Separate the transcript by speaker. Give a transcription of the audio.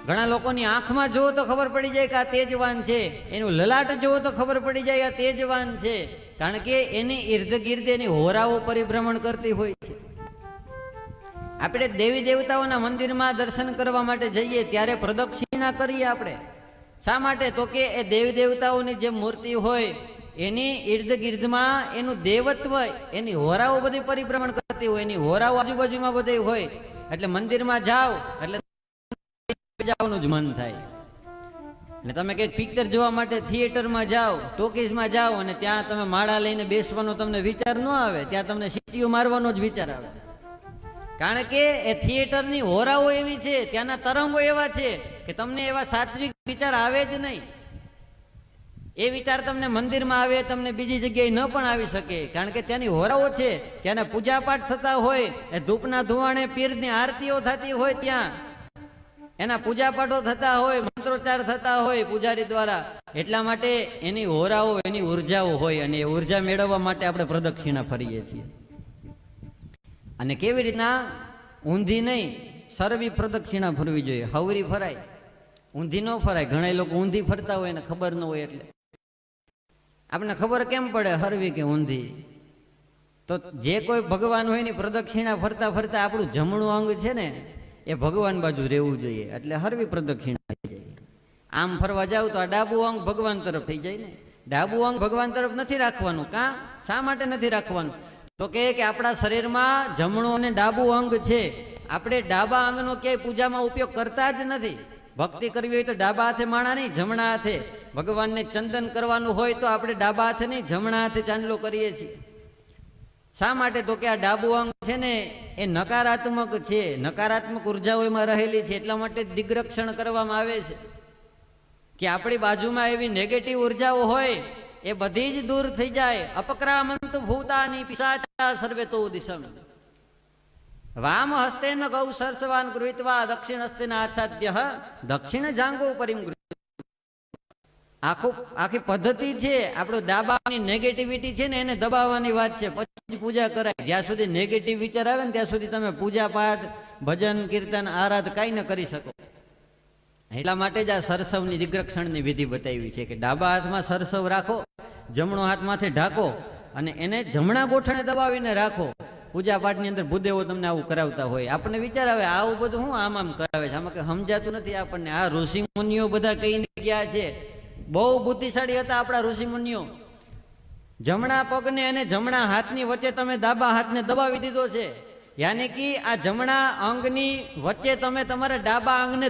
Speaker 1: ઘણા લોકોની આંખમાં જુઓ તો ખબર પડી જાય કે આ તેજવાન છે, એનું લલાટ જુઓ તો ખબર પડી જાય આ તેજવાન છે, કારણ કે એની ઇર્દ ગિર્દ એની હોરાઓ પરિભ્રમણ કરતી હોય છે. આપણે દેવી દેવતાઓના મંદિરમાં દર્શન કરવા માટે જઈએ ત્યારે પ્રદક્ષિણા કરીએ આપણે. શા માટે? તો કે એ દેવી દેવતાઓની જે મૂર્તિ હોય એની ઇર્દ ગિર્દમાં એનું દેવત્વ, એની હોરાઓ બધી પરિભ્રમણ કરતી હોય, એની હોરાઓ આજુબાજુમાં બધી હોય. એટલે મંદિરમાં જાઓ એટલે જવાનું જ મન થાય. અને તમે કઈક પિક્ચર જોવા માટે થિયેટરમાં જાઓ, ટોકીઝમાં જાઓ અને ત્યાં તમે માળા લઈને બેસવાનો તમને વિચાર ન આવે, ત્યાં તમને સીટીઓ મારવાનો જ વિચાર આવે. કારણ કે એ થિયેટરની હોરાઓ એવી છે, ત્યાંના તરંગો એવા છે કે તમને એવા સાત્વિક વિચાર આવે જ નહીં. એ વિચાર તમને મંદિરમાં આવે, તમને બીજી જગ્યાએ ન પણ આવી શકે, કારણ કે ત્યાંની હોરાઓ છે, ત્યાંના પૂજાપાઠ થતા હોય, એ ધૂપના ધુવાણે પીરની આરતીઓ થતી હોય, ત્યાં એના પૂજાપાઠો થતા હોય, મંત્રોચ્ચાર થતા હોય પૂજારી દ્વારા. એટલા માટે એની હોરાઓ, એની ઉર્જાઓ હોય, અને એ ઉર્જા મેળવવા માટે આપણે પ્રદક્ષિણા ફરીએ છીએ. અને કેવી રીતના? ઊંધી નહીં, સરવી પ્રદક્ષિણા ફરવી જોઈએ. હવરી ફરાય, ઊંધી ન ફરાય. ઘણા લોકો ઊંધી ફરતા હોય ને ખબર ન હોય, એટલે આપણને ખબર કેમ પડે હરવી કે ઊંધી? તો જે કોઈ ભગવાન હોય ને પ્રદક્ષિણા ફરતા ફરતા આપણું જમણું અંગ છે ને એ ભગવાન બાજુ રહેવું જોઈએ, એટલે હરવી પ્રદક્ષિણા થઈ જાય. આમ ફરવા જાવ તો આ ડાબુ અંગ ભગવાન તરફ થઈ જાય ને. ડાબુ અંગ ભગવાન તરફ નથી રાખવાનું. કાં? શા માટે નથી રાખવાનું? તો કે આપણા શરીરમાં જમણું અને ડાબુ અંગ છે. આપણે ડાબા અંગનો ક્યાંય પૂજામાં ઉપયોગ કરતા જ નથી. ભક્તિ કરવી હોય તો ડાબા હાથે માણા નહીં, જમણા હાથે. ભગવાનને ચંદન કરવાનું હોય તો આપણે ડાબા હાથે નહીં, જમણા હાથે ચાંદલો કરીએ છીએ. શા માટે? તો કે આ ડાબુ અંગ છે ને એ નકારાત્મક છે, નકારાત્મક ઉર્જાઓ એમાં રહેલી છે. એટલા માટે દિગ્રક્ષણ કરવામાં આવે છે કે આપણી બાજુમાં એવી નેગેટિવ ઉર્જાઓ હોય એ બધી જ દૂર થઈ જાય. અપક્રામંત ભૂતાની પિશાચા સર્વે તો દિશમ. વામ હસ્તેન ગૌ સરસવાન ગૃહીત્વા દક્ષિણ હસ્તેન આચ્છાદ્ય દક્ષિણ જાંગો પરિમ. આખી પદ્ધતિ છે. આપણું ડાબાની નેગેટિવિટી છે ને એને દબાવવાની વાત છે, પછી પૂજા કરાય. જ્યાં સુધી નેગેટિવ વિચાર આવે ને ત્યાં સુધી તમે પૂજા પાઠ, ભજન, કીર્તન, આરાધ કઈ ન કરી શકો. એટલા માટે જ આ સરસવની દિગ્રક્ષણની વિધિ બતાવી છે કે ડાબા હાથમાં સરસવ રાખો, જમણો હાથ માથે ઢાંકો અને એને જમણા ગોઠણે દબાવીને રાખો. પૂજા પાઠની અંદર ભૂદેવો તમને આવું કરાવતા હોય. આપણને વિચાર આવે આવું બધું હું આમ કરાવે છે, આમાં કઈ સમજાતું નથી આપણને. આ ઋષિ મુનિઓ બધા કહીને ગયા છે, બહુ બુદ્ધિશાળી હતા આપણા ઋષિ મુનિઓ. જમણા પગને અને જમણા હાથની વચ્ચે તમે ડાબા હાથને દબાવી દીધો છે. યાની કે આ જમણા અંગની વચ્ચે તમે તમારા ડાબા અંગને